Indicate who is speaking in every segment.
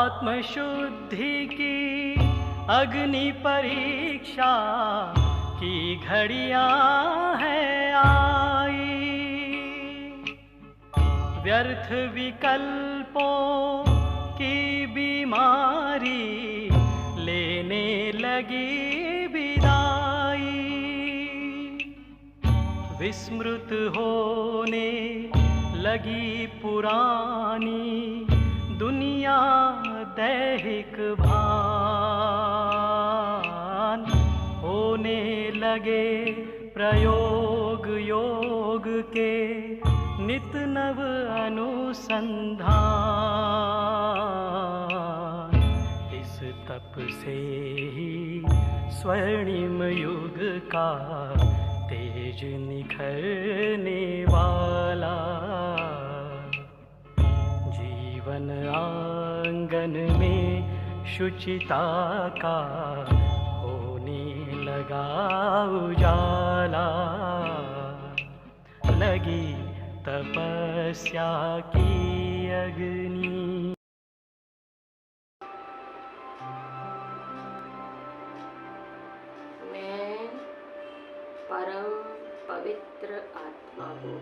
Speaker 1: आत्मशुद्धि की अग्नि परीक्षा की घड़ियां है आई। व्यर्थ विकल्पों की बीमारी लेने लगी विदाई। विस्मृत होने लगी पुरानी दुनिया दैहिक भान। होने लगे प्रयोग योग के नित नव अनुसंधान। इस तप से ही स्वर्णिम युग का तेज निखरने वाला। जीवन आंगन में शुचिता का होने लगा उजाला। लगी तपस्या की अग्नि।
Speaker 2: मैं परम पवित्र आत्मा हूँ।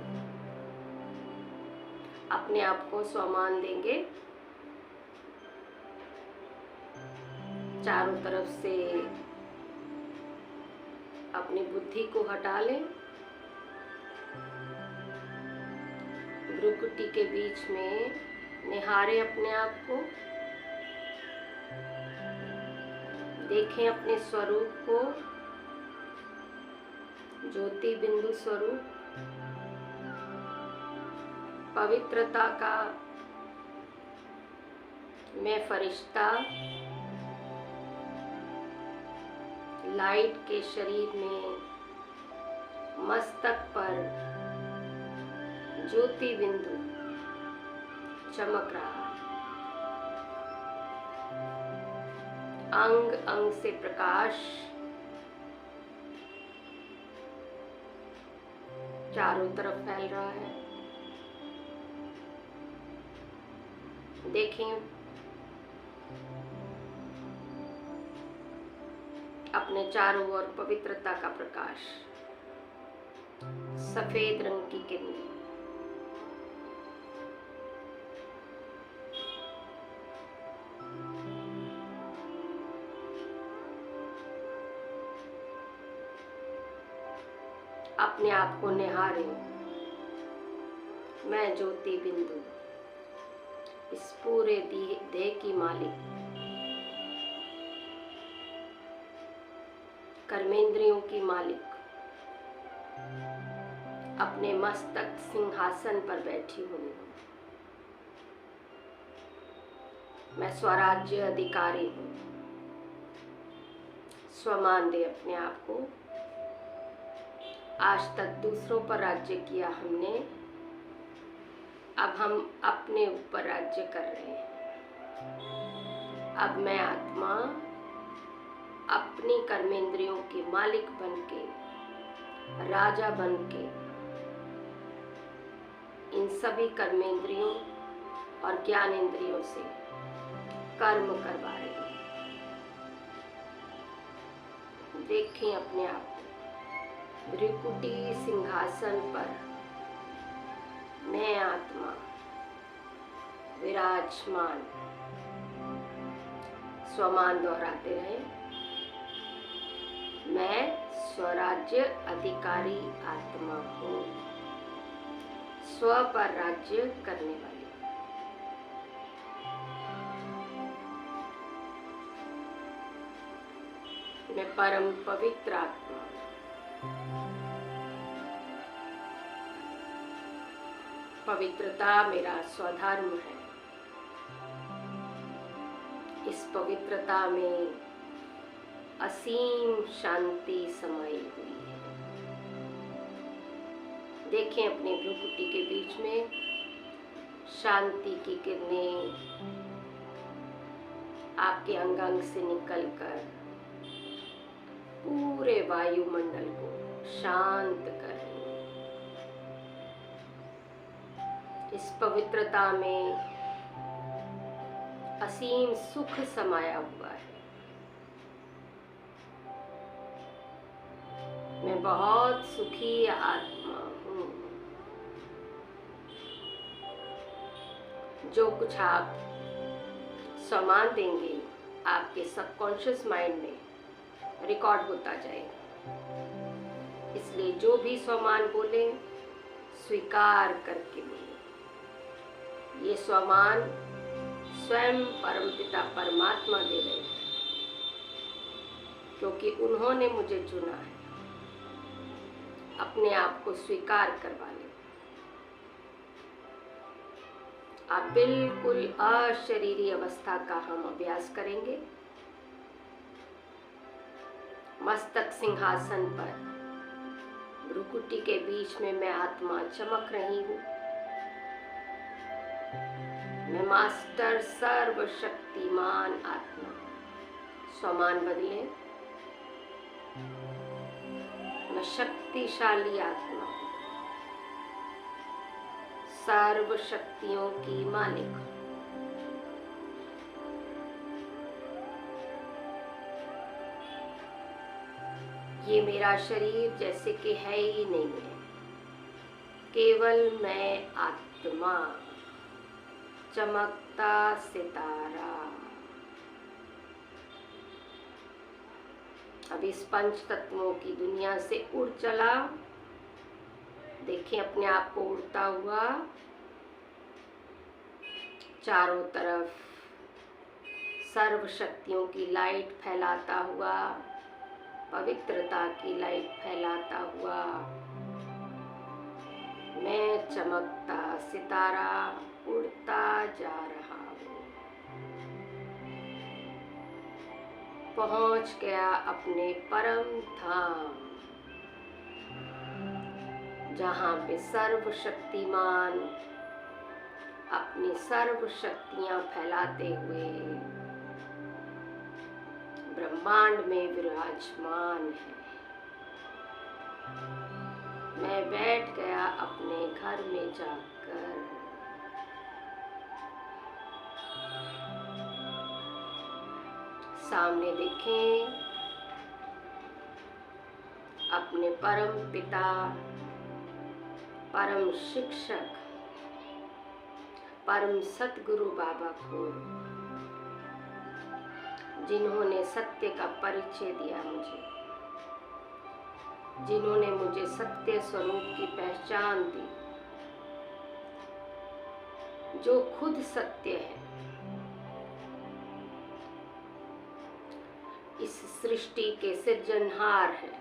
Speaker 2: अपने आप को स्वमान देंगे। चारों तरफ से अपनी बुद्धि को हटा लें। भ्रुकुटी के बीच में निहारें अपने आप को। देखें अपने स्वरूप को, ज्योति बिंदु स्वरूप, पवित्रता का मैं फरिश्ता लाइट के शरीर में मस्तक पर ज्योति बिंदु चमक रहा। अंग अंग से प्रकाश चारों तरफ फैल रहा है। देखें अपने चारों ओर पवित्रता का प्रकाश, सफेद रंग की किरणें। अपने आप को निहारें। मैं ज्योति बिंदु, इस पूरे देह की मालिक, कर्मेंद्रियों की मालिक, अपने मस्तक सिंहासन पर बैठी हुई हूँ। मैं स्वराज्य अधिकारी हूँ। स्वमान दे अपने आप को। आज तक दूसरों पर राज्य किया हमने, अब हम अपने ऊपर राज्य कर रहे हैं। अब मैं आत्मा अपनी कर्मेंद्रियों की मालिक बनके, राजा बनके इन सभी कर्मेंद्रियों और ज्ञानेंद्रियों से कर्म करवा रही हूँ। देखें अपने आप को भ्रुकुटी सिंहासन पर मैं आत्मा विराजमान। स्वमान दोहराते रहे। मैं स्वराज्य अधिकारी आत्मा हूँ, स्व पर राज्य करने वाली। मैं परम पवित्र आत्मा। पवित्रता मेरा स्वधर्म है। इस पवित्रता में असीम शांति समाई हुई है। देखें अपने भ्रुकुटी के बीच में शांति की किरणें आपके अंग अंग से निकलकर पूरे वायुमंडल को शांत कर रही है। इस पवित्रता में असीम सुख समाया हुआ है। मैं बहुत सुखी आत्मा हूँ। जो कुछ आप सम्मान देंगे आपके सबकॉन्शियस माइंड में रिकॉर्ड होता जाएगा। इसलिए जो भी सम्मान बोले स्वीकार करके बोले। ये सम्मान स्वयं परमपिता परमात्मा दे रहे हैं, क्योंकि उन्होंने मुझे चुना है। अपने आप को स्वीकार करवा लें। आप बिल्कुल अशरीरी अवस्था का हम अभ्यास करेंगे। मस्तक सिंहासन पर भ्रुकुटी के बीच में मैं आत्मा चमक रही हूँ। मैं मास्टर सर्वशक्तिमान आत्मा। सम्मान बदले। मैं शक्तिशाली आत्मा, सर्व शक्तियों की मालिक। ये मेरा शरीर जैसे कि है ही नहीं है, केवल मैं आत्मा, चमकता सितारा। अब इस पंच तत्वों की दुनिया से उड़ चला। देखिए अपने आप को उड़ता हुआ चारों तरफ सर्व शक्तियों की लाइट फैलाता हुआ, पवित्रता की लाइट फैलाता हुआ मैं चमकता सितारा उड़ता जा रहा हूँ। पहुँच गया अपने परम धाम, जहाँ पे सर्वशक्तिमान अपनी सर्व शक्तियाँ फैलाते हुए ब्रह्मांड में विराजमान है। मैं बैठ गया अपने घर में जाकर। सामने देखें अपने परम पिता, परम शिक्षक, परम सतगुरु बाबा को, जिन्होंने सत्य का परिचय दिया मुझे, जिन्होंने मुझे सत्य स्वरूप की पहचान दी, जो खुद सत्य है। इस सृष्टि के सृजनहार है।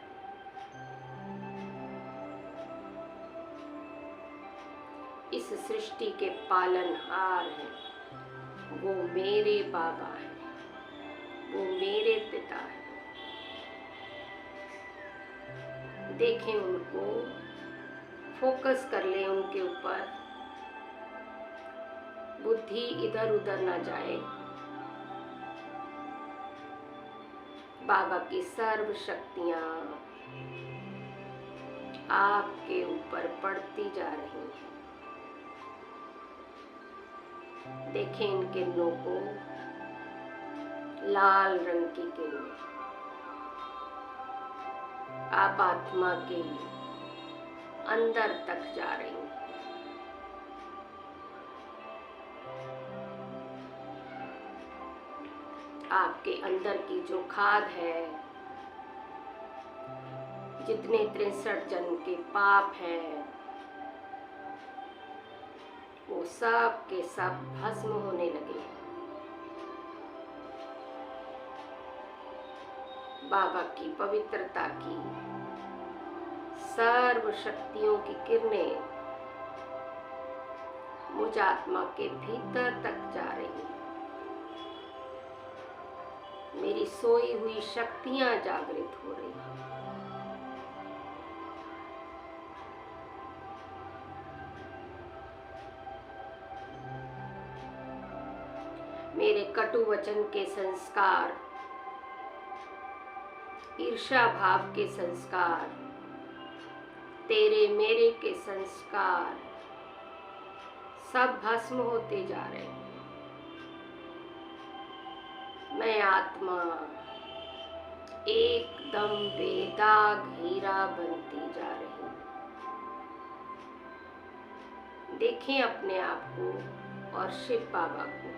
Speaker 2: इस सृष्टि के पालनहार है। वो मेरे बाबा है, वो मेरे पिता है। देखें उनको, फोकस कर लें उनके ऊपर। बुद्धि इधर उधर ना जाए। बाबा की सर्व शक्तियाँ आपके ऊपर पड़ती जा रही हैं। देखें इन किरणों को, लाल रंग की किरणें आप आत्मा के अंदर तक जा रही हैं। आपके अंदर की जो खाद है, जितने 63 जन्म के पाप हैं, वो सब के सब भस्म होने लगे हैं। बाबा की पवित्रता की सर्व शक्तियों की किरणें मुझ आत्मा के भीतर तक जा रही हैं। मेरी सोई हुई शक्तियां जागृत हो रही हैं। मेरे कटु वचन के संस्कार, ईर्ष्या भाव के संस्कार, तेरे मेरे के संस्कार सब भस्म होते जा रहे हैं। मैं आत्मा एकदम बेदाग हीरा बनती जा रही हूँ। देखें अपने आप को और शिव बाबा को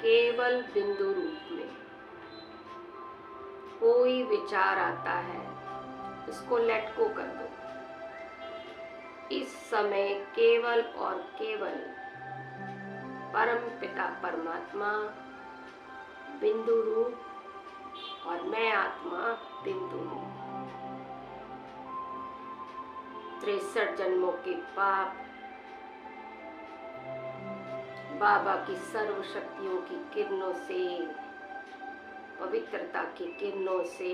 Speaker 2: केवल बिंदु रूप में। कोई विचार आता है उसको लेट गो कर दो। इस समय केवल और केवल परम पिता परमात्मा बिंदु रूप और मैं आत्मा बिंदु रूप। 63 जन्मों के पाप बाबा की सर्व शक्तियों की किरणों से, पवित्रता की किरणों से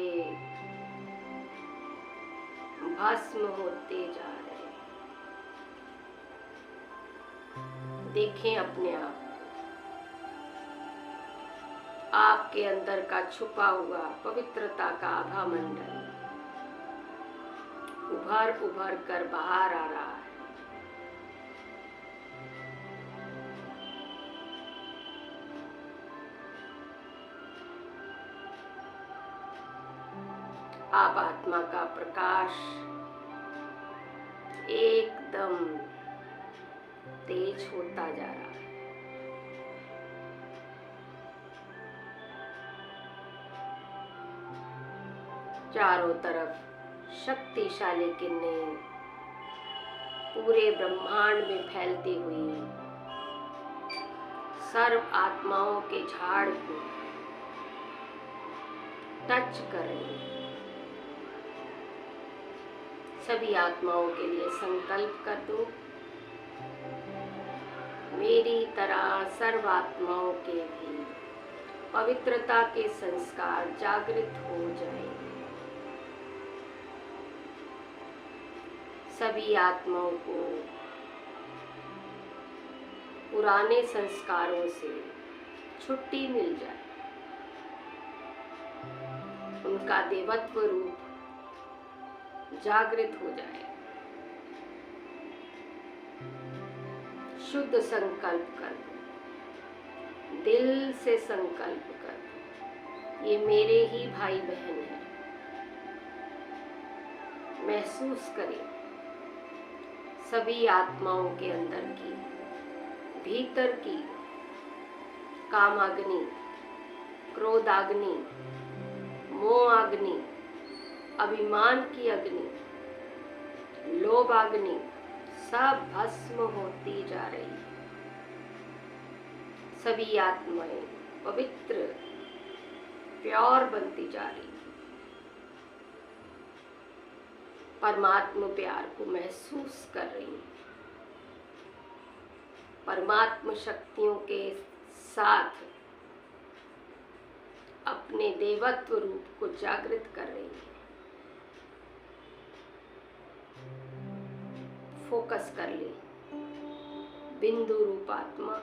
Speaker 2: भस्म होते जा रहे हैं। देखें अपने आप, आपके अंदर का छुपा हुआ पवित्रता का आभा मंडल उभर उभर कर बाहर आ रहा है। आप आत्मा का प्रकाश एकदम तेज होता जा रहा है। चारों तरफ शक्तिशाली किरणें पूरे ब्रह्मांड में फैलती हुई सर्व आत्माओं के झाड़ को टच कर रही है। सभी आत्माओं के लिए संकल्प कर दो, मेरी तरह सर्व आत्माओं के भी पवित्रता के संस्कार जागृत हो जाएंगे। सभी आत्माओं को पुराने संस्कारों से छुट्टी मिल जाए, उनका देवत्व रूप जागृत हो जाए। शुद्ध संकल्प कर दो, दिल से संकल्प कर दो, ये मेरे ही भाई बहन हैं। महसूस करें सभी आत्माओं के अंदर की, भीतर की कामाग्नि, क्रोधाग्नि, मोहाग्नि, अभिमान की अग्नि, लोभाग्नि सब भस्म होती जा रही है। सभी आत्माएं पवित्र प्योर बनती जा रही है। परमात्मा प्यार को महसूस कर रही है। परमात्मा शक्तियों के साथ अपने देवत्व रूप को जागृत कर रही है। फोकस कर ले बिंदु रूप आत्मा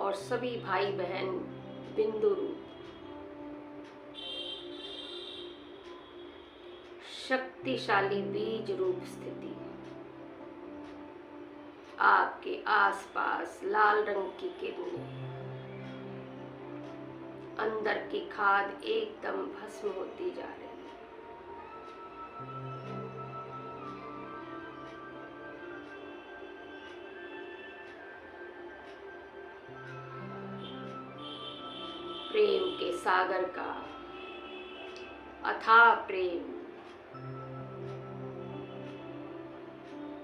Speaker 2: और सभी भाई बहन बिंदु रूप। शक्तिशाली बीज रूप स्थिति। आपके आसपास लाल रंग की किरणें, अंदर की खाद एकदम भस्म होती जा रही है। प्रेम के सागर का अथाह प्रेम,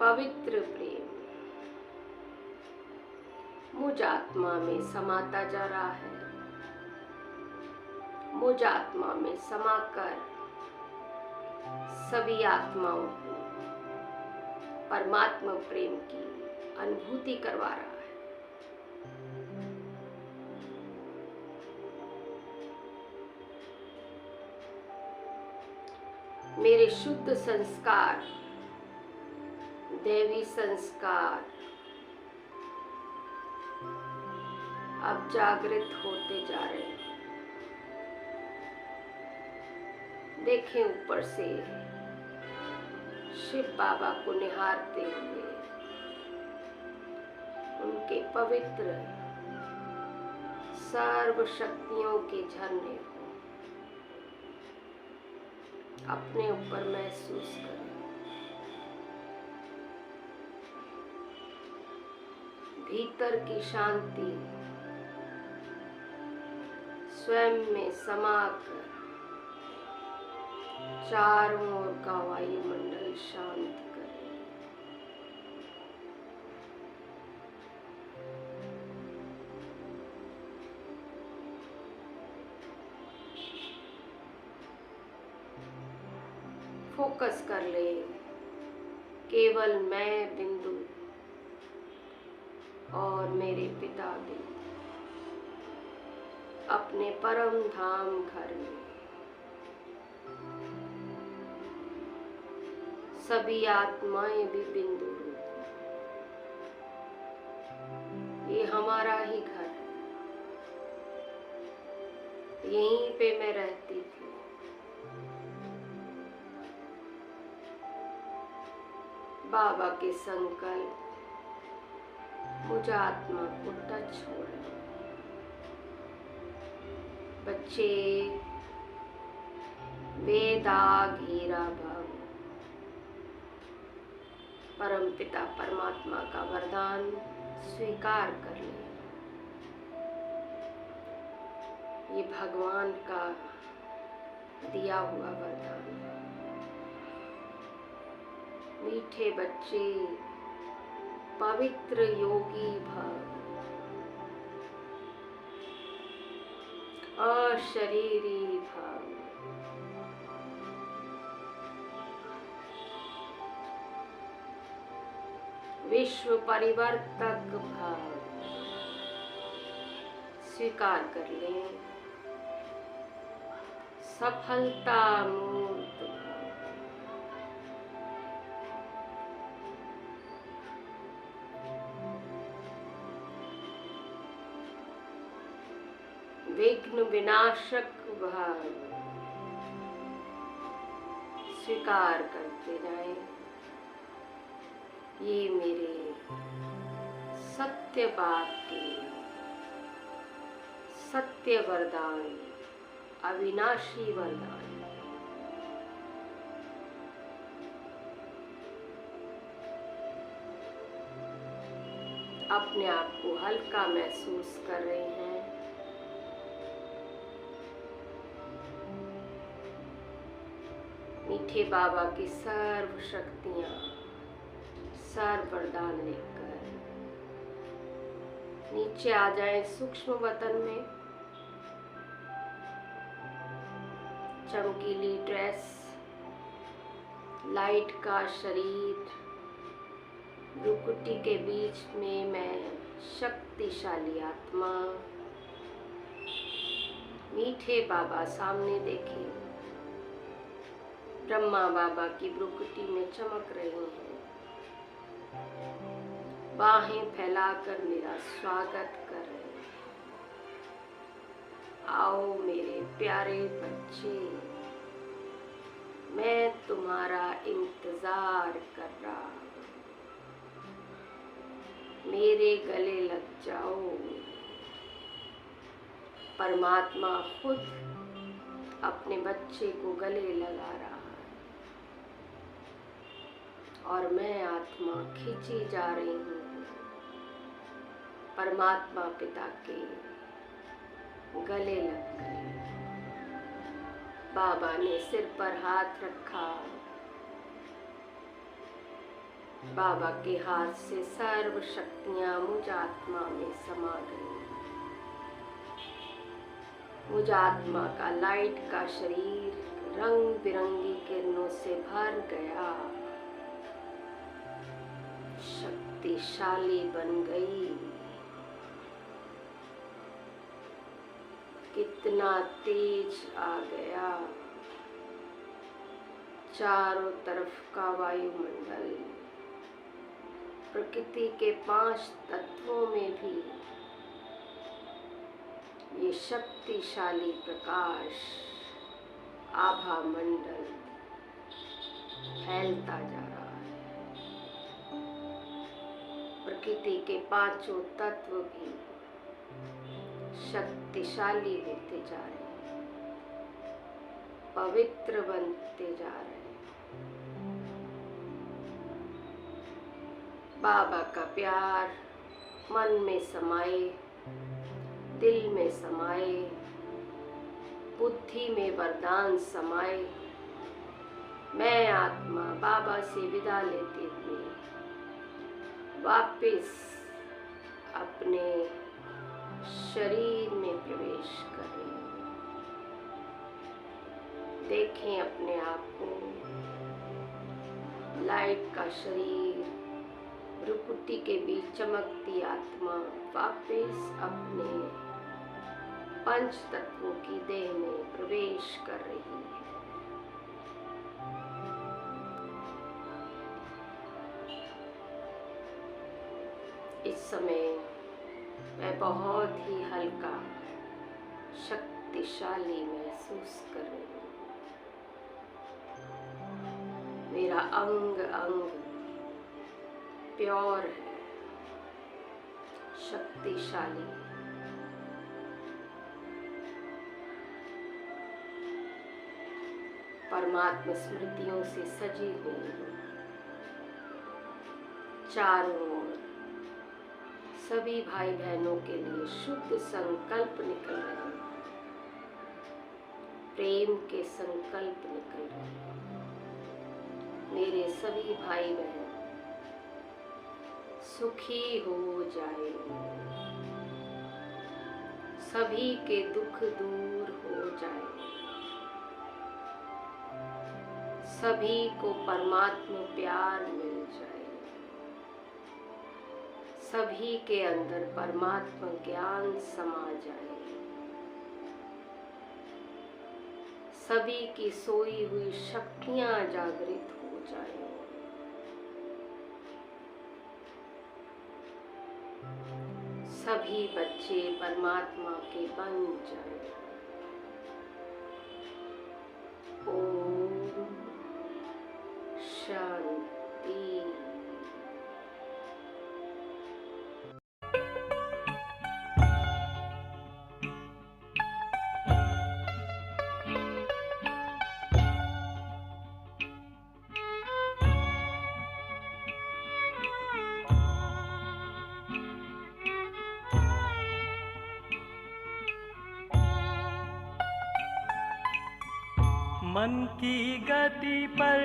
Speaker 2: पवित्र प्रेम मुझ आत्मा में समाता जा रहा है। मुझ आत्मा में समाकर सभी आत्माओं को परमात्मा प्रेम की अनुभूति करवा रहा है। मेरे शुद्ध संस्कार, दैवी संस्कार अब जागृत होते जा रहे हैं। देखें ऊपर से शिव बाबा को निहारते हुए उनके पवित्र सर्व शक्तियों के झरने को अपने ऊपर महसूस करें। भीतर की शांति स्वयं में समाकर चारों ओर का वायुमंडल शांत करें। फोकस कर ले केवल मैं बिंदु और मेरे पिता बिंदु अपने परम धाम घर में। सभी आत्माएं भी बिंदु रूप में। ये हमारा ही घर है, यहीं पे मैं रहती थी। बाबा के संकल्प मुझ आत्मा को टच हो रहे हैं। बच्चे वेदाग हीरा भाव परम पिता परमात्मा का वरदान स्वीकार कर लें। ये भगवान का दिया हुआ वरदान है। मीठे बच्चे पवित्र योगी भव, अशरीरी भव, विश्व परिवर्तक भव। स्वीकार कर लें। सफलता मूर्त भव। विघ्न विनाशक भाव स्वीकार करते जाएं। ये मेरे सत्य बात के सत्य वरदान, अविनाशी वरदान। अपने आप को हल्का महसूस कर रहे हैं। मीठे बाबा की सर्व शक्तियां, सर्व वरदान लेकर नीचे आ जाएं सूक्ष्म वतन में। चमकीली ड्रेस, लाइट का शरीर, भ्रुकुटी के बीच में मैं शक्तिशाली आत्मा। मीठे बाबा सामने देखें। ब्रह्मा बाबा की भ्रुकुटी में चमक रहे हैं। बाहें फैलाकर मेरा स्वागत कर रहे हैं। आओ मेरे प्यारे बच्चे, मैं तुम्हारा इंतजार कर रहा हूं। मेरे गले लग जाओ। परमात्मा खुद अपने बच्चे को गले लगा रहा है और मैं आत्मा खींची जा रही हूँ परमात्मा पिता के गले लग गई। बाबा ने सिर पर हाथ रखा। बाबा के हाथ से सर्व शक्तियां मुझ आत्मा में समा गई। मुझ आत्मा का लाइट का शरीर रंग बिरंगी किरणों से भर गया। शक्तिशाली बन गई। कितना तेज आ गया। चारों तरफ का वायुमंडल, प्रकृति के 5 तत्वों में भी ये शक्तिशाली प्रकाश आभा मंडल फैलता जा रहा है। प्रकृति के 5 तत्व भी शक्तिशाली होते जा रहे हैं, पवित्र बनते जा रहे हैं। बाबा का प्यार मन में समाए, दिल में समाए, बुद्धि में वरदान समाए। मैं आत्मा बाबा से विदा लेते हुए वापस अपने शरीर में प्रवेश कर रही हूँ। देखें अपने आप को, लाइट का शरीर, भ्रुकुटी के बीच चमकती आत्मा वापस अपने पंच तत्वों की देह में प्रवेश कर रही है। इस समय मैं बहुत ही हल्का, शक्तिशाली महसूस कर रही हूँ। मेरा अंग अंग प्योर है, शक्तिशाली। परमात्मा स्मृतियों से सजी हुई हूँ। चारों ओर सभी भाई बहनों के लिए शुद्ध संकल्प निकल रहे हैं, प्रेम के संकल्प निकल रहे हैं। मेरे सभी भाई बहन सुखी हो जाए, सभी के दुख दूर हो जाए, सभी को परमात्मा प्यार मिल जाए, सभी के अंदर परमात्मा ज्ञान समा जाए, सभी की सोई हुई शक्तियां जागृत हो जाए। सभी बच्चे परमात्मा के बन जाए। ओम शांति।
Speaker 1: मन की गति पर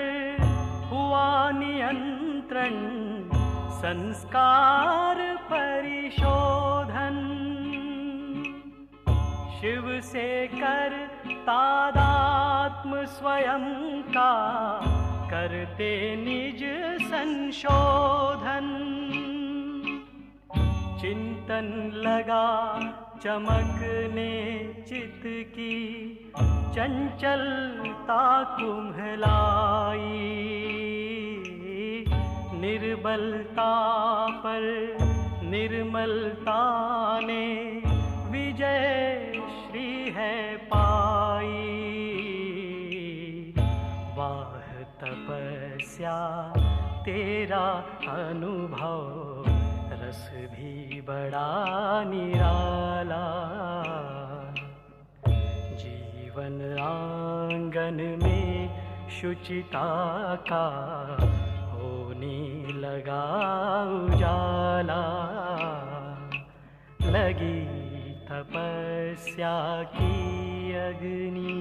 Speaker 1: हुआ नियंत्रण, संस्कार परिशोधन। शिव से कर तादात्म स्वयं का, करते निज संशोधन। चिंतन लगा चमकने चित्त की, चंचलता कुम्हलाई। निर्बलता पर निर्मलता ने विजय श्री है पाई। वाह तपस्या तेरा अनुभव, रस भी बड़ा निराला। जीवन आंगन में शुचिता का, होने लगा उजाला। लगी तपस्या की अग्नि,